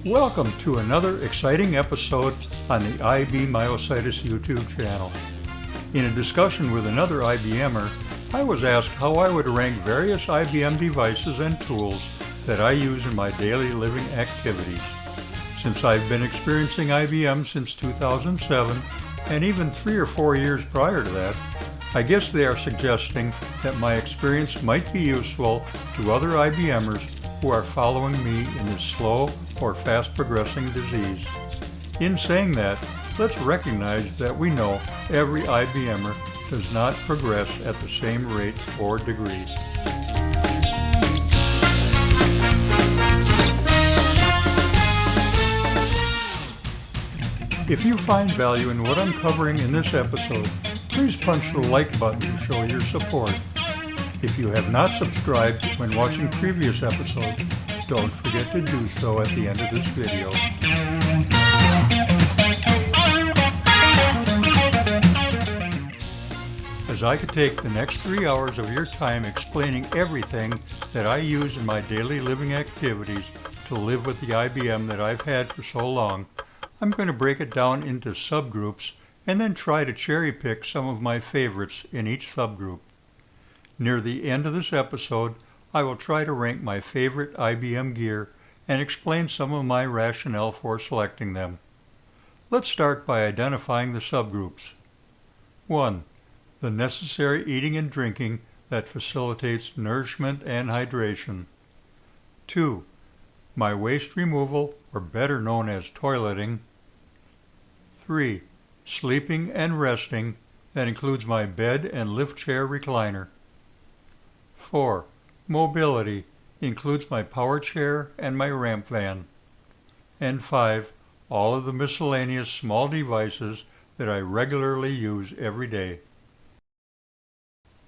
Welcome to another exciting episode on the IB Myositis YouTube channel. In a discussion with another IBMer, I was asked how I would rank various IBM devices and tools that I use in my daily living activities. Since I've been experiencing IBM since 2007, and even 3 or 4 years prior to that, I guess they are suggesting that my experience might be useful to other IBMers who are following me in this slow or fast progressing disease. In saying that, let's recognize that we know every IBMer does not progress at the same rate or degree. If you find value in what I'm covering in this episode, please punch the like button to show your support. If you have not subscribed when watching previous episodes, don't forget to do so at the end of this video. As I could take the next 3 hours of your time explaining everything that I use in my daily living activities to live with the IBM that I've had for so long, I'm going to break it down into subgroups and then try to cherry pick some of my favorites in each subgroup. Near the end of this episode, I will try to rank my favorite IBM gear and explain some of my rationale for selecting them. Let's start by identifying the subgroups. 1. The necessary eating and drinking that facilitates nourishment and hydration. 2. My waste removal, or better known as toileting. 3. Sleeping and resting, that includes my bed and lift chair recliner. 4. Mobility, includes my power chair and my ramp van. And 5. All of the miscellaneous small devices that I regularly use every day.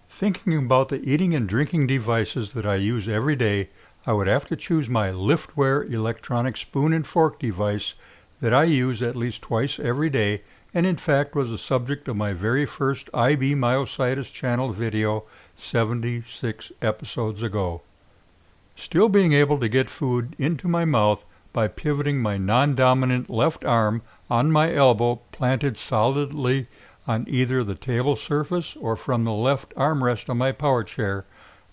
Thinking about the eating and drinking devices that I use every day, I would have to choose my Liftware electronic spoon and fork device that I use at least twice every day, and in fact was the subject of my very first IB Myositis channel video 76 episodes ago. Still being able to get food into my mouth by pivoting my non-dominant left arm on my elbow planted solidly on either the table surface or from the left armrest on my power chair,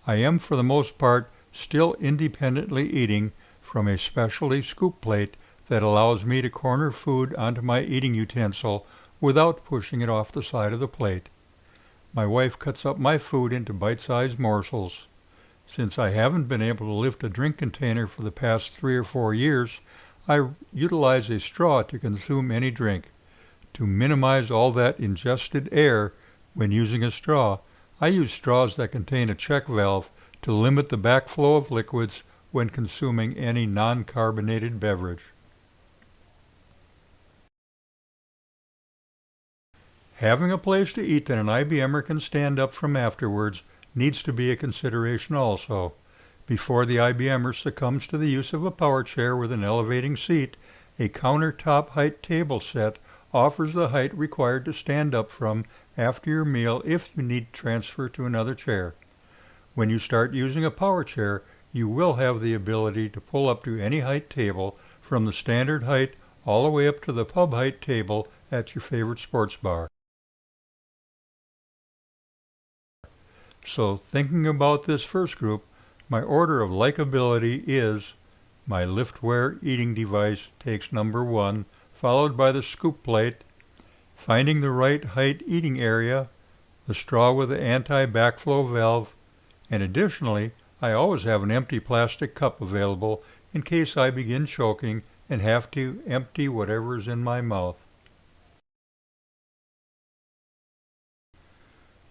I am for the most part still independently eating from a specialty scoop plate that allows me to corner food onto my eating utensil without pushing it off the side of the plate. My wife cuts up my food into bite-sized morsels. Since I haven't been able to lift a drink container for the past 3 or 4 years, I utilize a straw to consume any drink. To minimize all that ingested air when using a straw, I use straws that contain a check valve to limit the backflow of liquids when consuming any non-carbonated beverage. Having a place to eat that an IBMer can stand up from afterwards needs to be a consideration also. Before the IBMer succumbs to the use of a power chair with an elevating seat, a countertop height table set offers the height required to stand up from after your meal if you need transfer to another chair. When you start using a power chair, you will have the ability to pull up to any height table from the standard height all the way up to the pub height table at your favorite sports bar. So thinking about this first group, my order of likability is my Liftware eating device takes number 1, followed by the scoop plate, finding the right height eating area, the straw with the anti-backflow valve, and additionally, I always have an empty plastic cup available in case I begin choking and have to empty whatever is in my mouth.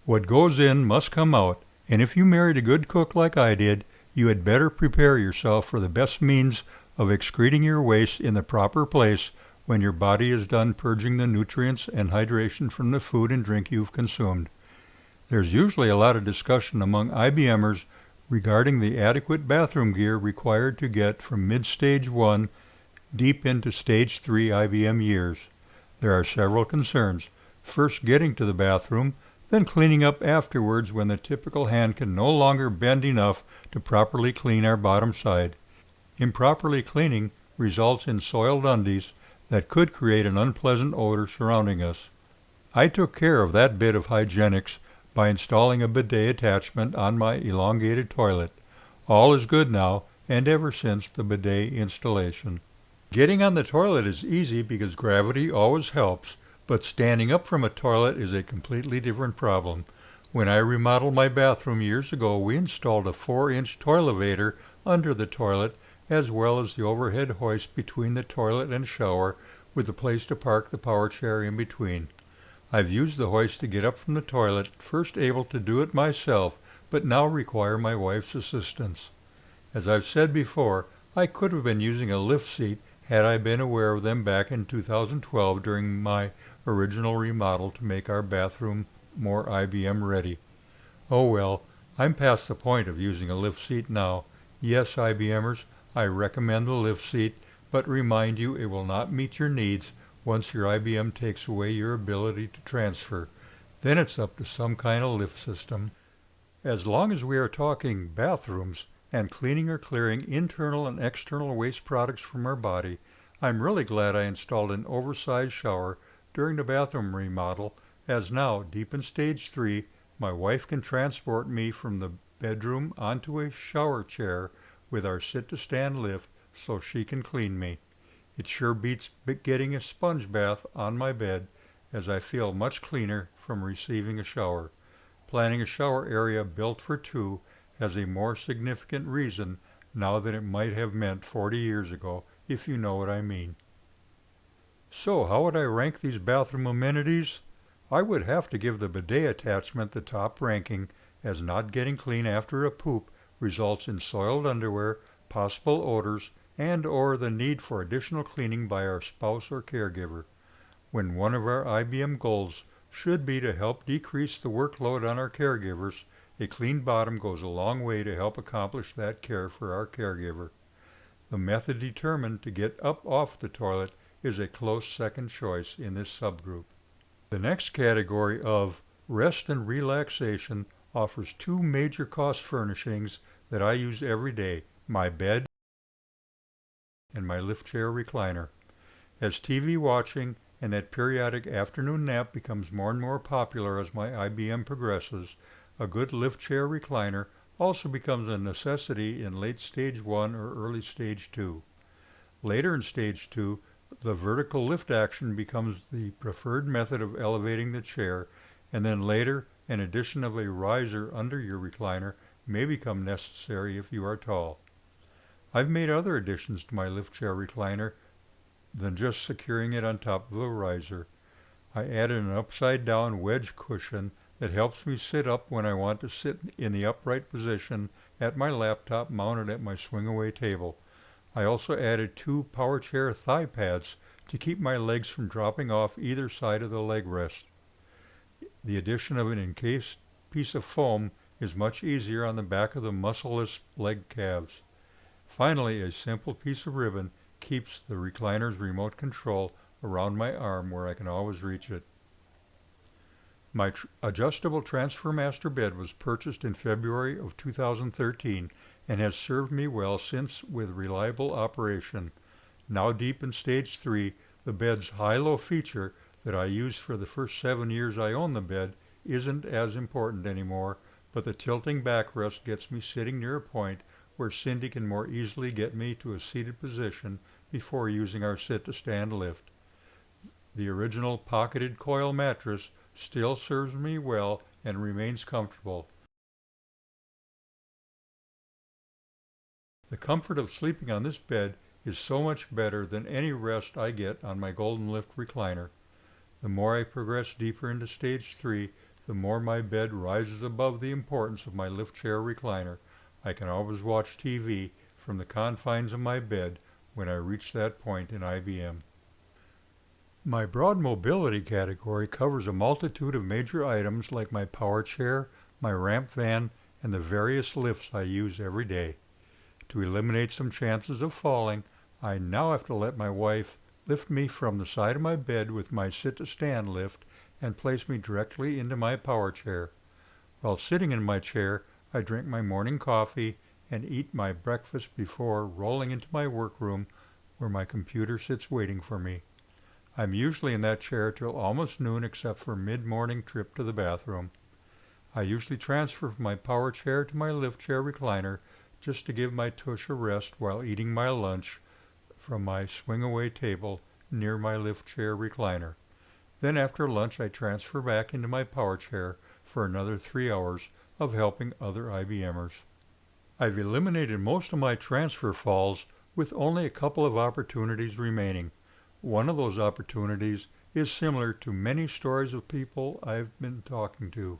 What goes in must come out, and if you married a good cook like I did, you had better prepare yourself for the best means of excreting your waste in the proper place when your body is done purging the nutrients and hydration from the food and drink you've consumed. There's usually a lot of discussion among IBMers regarding the adequate bathroom gear required to get from mid-stage 1 deep into stage 3 IBM years. There are several concerns. First, getting to the bathroom, then cleaning up afterwards when the typical hand can no longer bend enough to properly clean our bottom side. Improperly cleaning results in soiled undies that could create an unpleasant odor surrounding us. I took care of that bit of hygienics by installing a bidet attachment on my elongated toilet. All is good now, and ever since the bidet installation. Getting on the toilet is easy because gravity always helps, but standing up from a toilet is a completely different problem. When I remodeled my bathroom years ago, we installed a 4-inch toilevator under the toilet, as well as the overhead hoist between the toilet and shower, with a place to park the power chair in between. I've used the hoist to get up from the toilet, first able to do it myself, but now require my wife's assistance. As I've said before, I could have been using a lift seat had I been aware of them back in 2012 during my original remodel to make our bathroom more IBM ready. Oh well, I'm past the point of using a lift seat now. Yes, IBMers, I recommend the lift seat, but remind you it will not meet your needs once your IBM takes away your ability to transfer. Then it's up to some kind of lift system. As long as we are talking bathrooms and cleaning or clearing internal and external waste products from our body, I'm really glad I installed an oversized shower during the bathroom remodel, as now, deep in stage 3, my wife can transport me from the bedroom onto a shower chair with our sit-to-stand lift so she can clean me. It sure beats getting a sponge bath on my bed, as I feel much cleaner from receiving a shower. Planning a shower area built for 2 has a more significant reason now than it might have meant 40 years ago, if you know what I mean. So how would I rank these bathroom amenities? I would have to give the bidet attachment the top ranking, as not getting clean after a poop results in soiled underwear, possible odors, and or the need for additional cleaning by our spouse or caregiver. When one of our IBM goals should be to help decrease the workload on our caregivers, a clean bottom goes a long way to help accomplish that care for our caregiver. The method determined to get up off the toilet is a close second choice in this subgroup. The next category of rest and relaxation offers 2 major cost furnishings that I use every day: my bed and my lift chair recliner. As TV watching and that periodic afternoon nap becomes more and more popular as my IBM progresses, a good lift chair recliner also becomes a necessity in late stage 1 or early stage 2. Later in stage 2, the vertical lift action becomes the preferred method of elevating the chair, and then later an addition of a riser under your recliner may become necessary if you are tall. I've made other additions to my lift chair recliner than just securing it on top of a riser. I added an upside down wedge cushion that helps me sit up when I want to sit in the upright position at my laptop mounted at my swing-away table. I also added 2 power chair thigh pads to keep my legs from dropping off either side of the leg rest. The addition of an encased piece of foam is much easier on the back of the muscleless leg calves. Finally, a simple piece of ribbon keeps the recliner's remote control around my arm where I can always reach it. My adjustable Transfer Master bed was purchased in February of 2013 and has served me well since with reliable operation. Now deep in stage 3, the bed's high-low feature that I used for the first 7 years I owned the bed isn't as important anymore, but the tilting backrest gets me sitting near a point where Cindy can more easily get me to a seated position before using our sit-to-stand lift. The original pocketed coil mattress still serves me well and remains comfortable. The comfort of sleeping on this bed is so much better than any rest I get on my Golden Lift recliner. The more I progress deeper into stage 3, the more my bed rises above the importance of my lift chair recliner. I can always watch TV from the confines of my bed when I reach that point in IBM. My broad mobility category covers a multitude of major items like my power chair, my ramp van, and the various lifts I use every day. To eliminate some chances of falling, I now have to let my wife lift me from the side of my bed with my sit-to-stand lift and place me directly into my power chair. While sitting in my chair, I drink my morning coffee and eat my breakfast before rolling into my workroom where my computer sits waiting for me. I'm usually in that chair till almost noon except for mid-morning trip to the bathroom. I usually transfer from my power chair to my lift chair recliner just to give my tush a rest while eating my lunch from my swing-away table near my lift chair recliner. Then after lunch I transfer back into my power chair for another 3 hours of helping other IBMers. I've eliminated most of my transfer falls with only a couple of opportunities remaining. One of those opportunities is similar to many stories of people I've been talking to.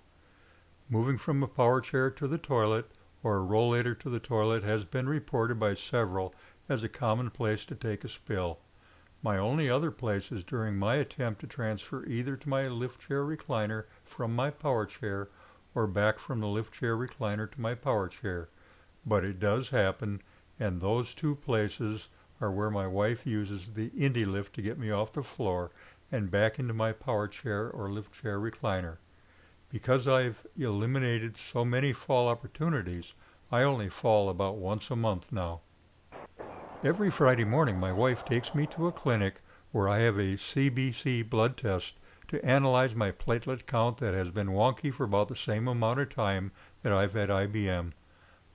Moving from a power chair to the toilet or a rollator to the toilet has been reported by several as a common place to take a spill. My only other place is during my attempt to transfer either to my lift chair recliner from my power chair or back from the lift chair recliner to my power chair. But it does happen, and those two places are where my wife uses the Indie lift to get me off the floor and back into my power chair or lift chair recliner. Because I've eliminated so many fall opportunities, I only fall about once a month now. Every Friday morning, my wife takes me to a clinic where I have a CBC blood test to analyze my platelet count that has been wonky for about the same amount of time that I've had IBM.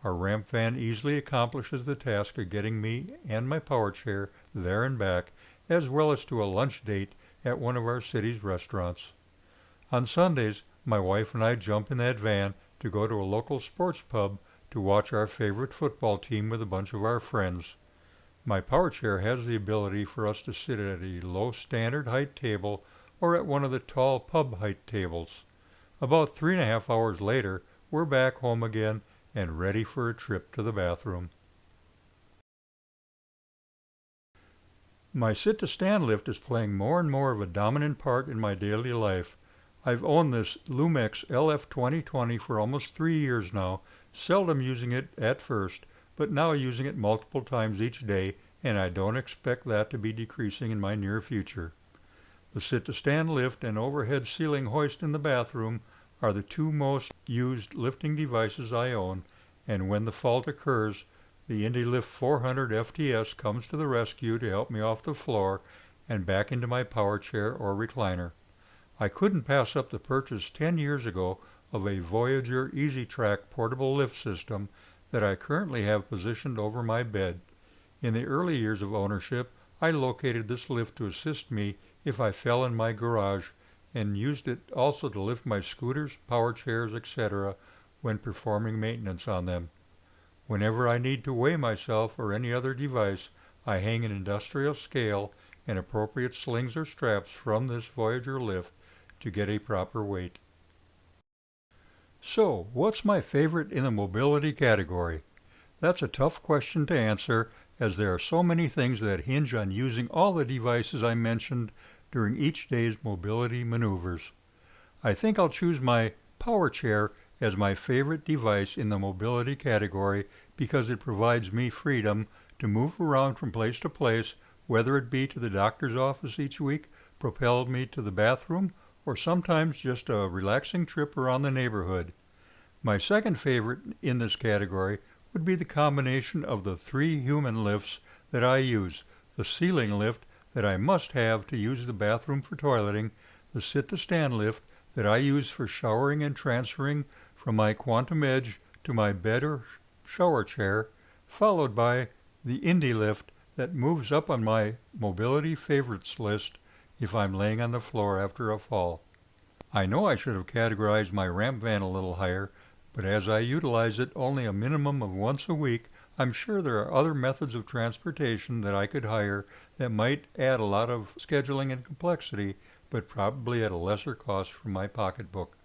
Our ramp van easily accomplishes the task of getting me and my power chair there and back, as well as to a lunch date at one of our city's restaurants. On Sundays, my wife and I jump in that van to go to a local sports pub to watch our favorite football team with a bunch of our friends. My power chair has the ability for us to sit at a low standard height table or at one of the tall pub height tables. About 3.5 hours later, we're back home again and ready for a trip to the bathroom. My sit-to-stand lift is playing more and more of a dominant part in my daily life. I've owned this Lumex LF2020 for almost 3 years now, seldom using it at first, but now using it multiple times each day, and I don't expect that to be decreasing in my near future. The sit-to-stand lift and overhead ceiling hoist in the bathroom are the two most used lifting devices I own, and when the fault occurs, the IndyLift 400 FTS comes to the rescue to help me off the floor and back into my power chair or recliner. I couldn't pass up the purchase 10 years ago of a Voyager EasyTrack portable lift system that I currently have positioned over my bed. In the early years of ownership, I located this lift to assist me if I fell in my garage and used it also to lift my scooters, power chairs, etc. when performing maintenance on them. Whenever I need to weigh myself or any other device, I hang an industrial scale and appropriate slings or straps from this Voyager lift to get a proper weight. So, what's my favorite in the mobility category? That's a tough question to answer, as there are so many things that hinge on using all the devices I mentioned during each day's mobility maneuvers. I think I'll choose my power chair as my favorite device in the mobility category because it provides me freedom to move around from place to place, whether it be to the doctor's office each week, propel me to the bathroom, or sometimes just a relaxing trip around the neighborhood. My second favorite in this category would be the combination of the 3 human lifts that I use: the ceiling lift that I must have to use the bathroom for toileting, the sit-to-stand lift that I use for showering and transferring from my Quantum Edge to my bed or shower chair, followed by the Indie lift that moves up on my mobility favorites list if I'm laying on the floor after a fall. I know I should have categorized my ramp van a little higher, but as I utilize it only a minimum of once a week, I'm sure there are other methods of transportation that I could hire that might add a lot of scheduling and complexity, but probably at a lesser cost for my pocketbook.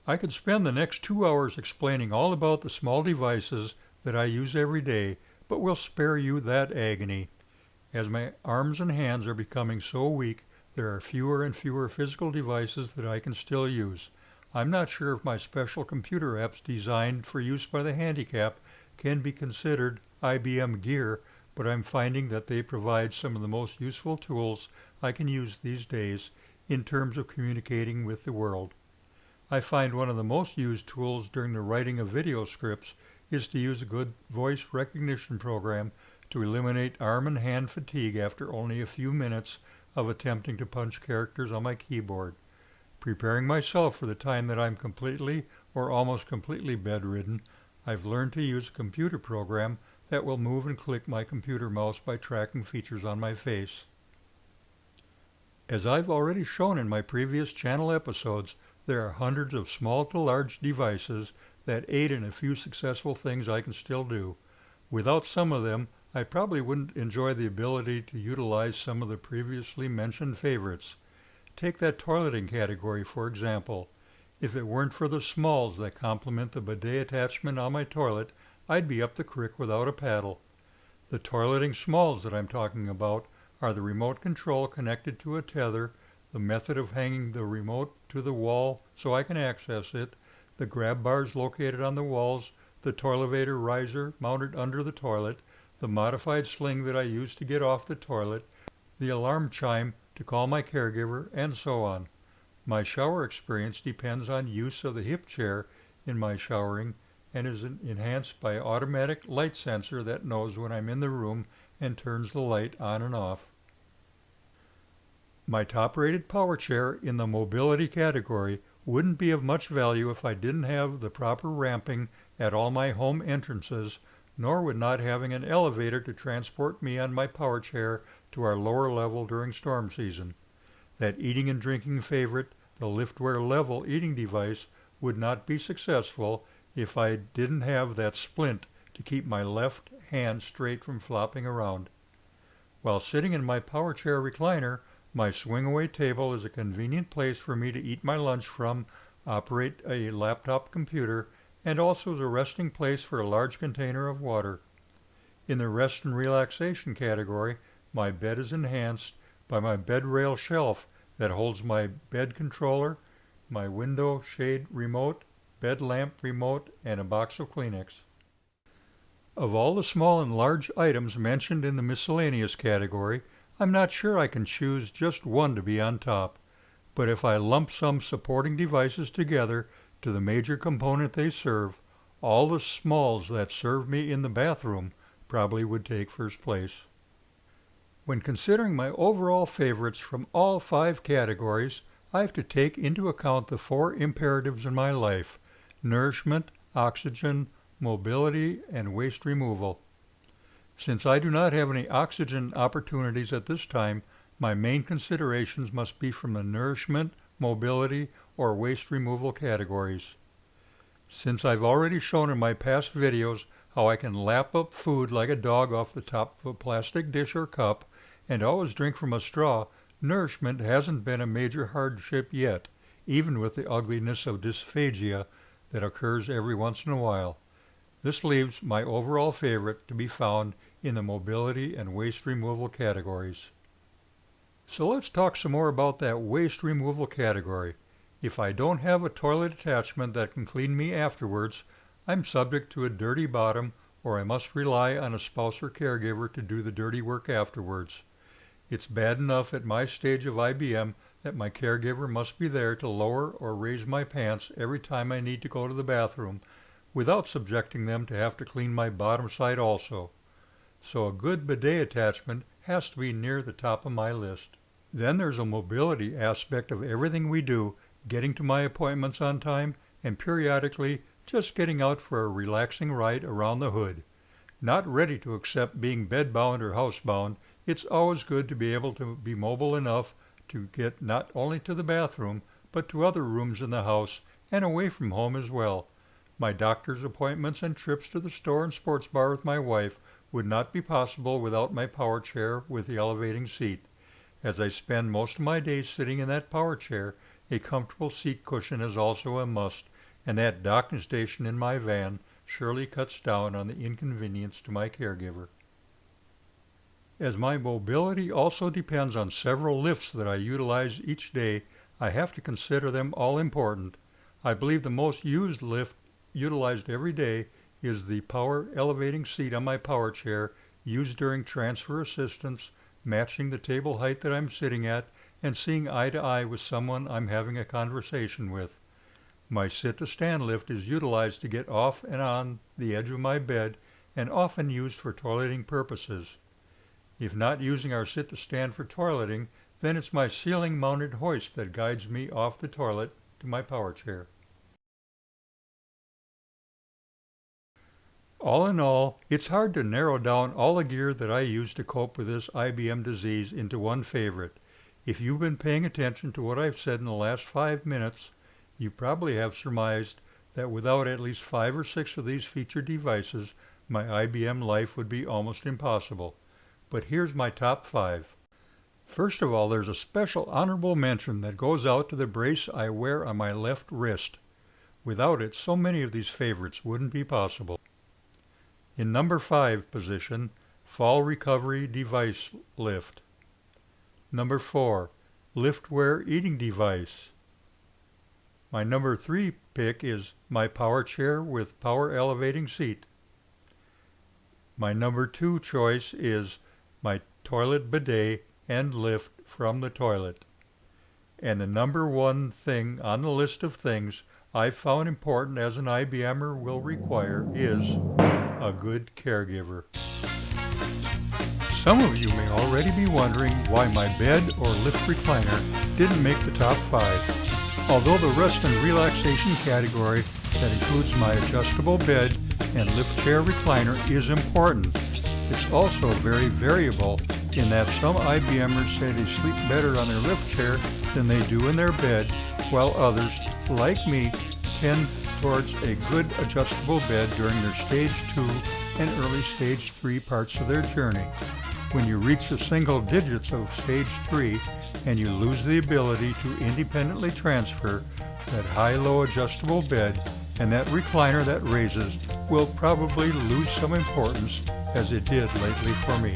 I could spend the next 2 hours explaining all about the small devices that I use every day, but we'll spare you that agony. As my arms and hands are becoming so weak, there are fewer and fewer physical devices that I can still use. I'm not sure if my special computer apps designed for use by the handicapped can be considered IBM Gear, but I'm finding that they provide some of the most useful tools I can use these days in terms of communicating with the world. I find one of the most used tools during the writing of video scripts is to use a good voice recognition program to eliminate arm and hand fatigue after only a few minutes of attempting to punch characters on my keyboard. Preparing myself for the time that I'm completely or almost completely bedridden, I've learned to use a computer program that will move and click my computer mouse by tracking features on my face. As I've already shown in my previous channel episodes, there are hundreds of small to large devices that aid in a few successful things I can still do. Without some of them, I probably wouldn't enjoy the ability to utilize some of the previously mentioned favorites. Take that toileting category, for example. If it weren't for the smalls that complement the bidet attachment on my toilet, I'd be up the creek without a paddle. The toileting smalls that I'm talking about are the remote control connected to a tether, the method of hanging the remote to the wall so I can access it, the grab bars located on the walls, the toilevator riser mounted under the toilet, the modified sling that I use to get off the toilet, the alarm chime to call my caregiver, and so on. My shower experience depends on use of the hip chair in my showering and is enhanced by automatic light sensor that knows when I'm in the room and turns the light on and off. My top-rated power chair in the mobility category wouldn't be of much value if I didn't have the proper ramping at all my home entrances, nor would not having an elevator to transport me on my power chair to our lower level during storm season. That eating and drinking favorite, the liftware level eating device, would not be successful if I didn't have that splint to keep my left hand straight from flopping around. While sitting in my power chair recliner, my swing-away table is a convenient place for me to eat my lunch from, operate a laptop computer, and also is a resting place for a large container of water. In the rest and relaxation category, my bed is enhanced by my bed rail shelf that holds my bed controller, my window shade remote, bed lamp remote, and a box of Kleenex. Of all the small and large items mentioned in the miscellaneous category, I'm not sure I can choose just one to be on top, but if I lump some supporting devices together to the major component they serve, all the smalls that serve me in the bathroom probably would take first place. When considering my overall favorites from all 5 categories, I have to take into account the 4 imperatives in my life: nourishment, oxygen, mobility, and waste removal. Since I do not have any oxygen opportunities at this time, my main considerations must be from the nourishment, mobility, or waste removal categories. Since I've already shown in my past videos how I can lap up food like a dog off the top of a plastic dish or cup and always drink from a straw, nourishment hasn't been a major hardship yet, even with the ugliness of dysphagia that occurs every once in a while. This leaves my overall favorite to be found in the mobility and waste removal categories. So let's talk some more about that waste removal category. If I don't have a toilet attachment that can clean me afterwards, I'm subject to a dirty bottom, or I must rely on a spouse or caregiver to do the dirty work afterwards. It's bad enough at my stage of IBM that my caregiver must be there to lower or raise my pants every time I need to go to the bathroom, without subjecting them to have to clean my bottom side also. So a good bidet attachment has to be near the top of my list. Then there's a mobility aspect of everything we do, getting to my appointments on time, and periodically just getting out for a relaxing ride around the hood. Not ready to accept being bedbound or housebound, it's always good to be able to be mobile enough to get not only to the bathroom, but to other rooms in the house and away from home as well. My doctor's appointments and trips to the store and sports bar with my wife would not be possible without my power chair with the elevating seat. As I spend most of my days sitting in that power chair, a comfortable seat cushion is also a must, and that docking station in my van surely cuts down on the inconvenience to my caregiver. As my mobility also depends on several lifts that I utilize each day, I have to consider them all important. I believe the most used lift utilized every day is the power elevating seat on my power chair, used during transfer assistance, matching the table height that I'm sitting at, and seeing eye to eye with someone I'm having a conversation with. My sit-to-stand lift is utilized to get off and on the edge of my bed and often used for toileting purposes. If not using our sit-to-stand for toileting, then it's my ceiling-mounted hoist that guides me off the toilet to my power chair. All in all, it's hard to narrow down all the gear that I use to cope with this IBM disease into one favorite. If you've been paying attention to what I've said in the last 5 minutes, you probably have surmised that without at least 5 or 6 of these featured devices, my IBM life would be almost impossible. But here's my top 5. First of all, there's a special honorable mention that goes out to the brace I wear on my left wrist. Without it, so many of these favorites wouldn't be possible. In number 5 position, Fall Recovery Device Lift. Number 4, Liftware Eating Device. My number 3 pick is my power chair with power elevating seat. My number 2 choice is my toilet bidet and lift from the toilet. And the number 1 thing on the list of things I've found important as an IBMer will require is a good caregiver. Some of you may already be wondering why my bed or lift recliner didn't make the top 5. Although the rest and relaxation category that includes my adjustable bed and lift chair recliner is important, it's also very variable in that some IBMers say they sleep better on their lift chair than they do in their bed, while others, like me, tend towards a good adjustable bed during their stage 2 and early stage 3 parts of their journey. When you reach the single digits of stage 3 and you lose the ability to independently transfer, that high-low adjustable bed and that recliner that raises will probably lose some importance as it did lately for me.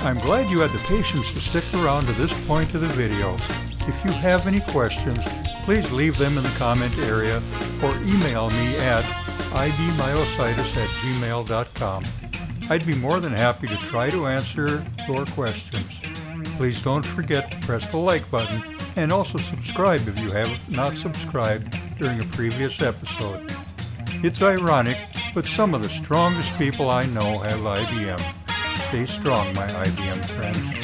I'm glad you had the patience to stick around to this point of the video. If you have any questions, please leave them in the comment area or email me at idmyositis@gmail.com. I'd be more than happy to try to answer your questions. Please don't forget to press the like button and also subscribe if you have not subscribed during a previous episode. It's ironic, but some of the strongest people I know have IBM. Stay strong, my IBM friends.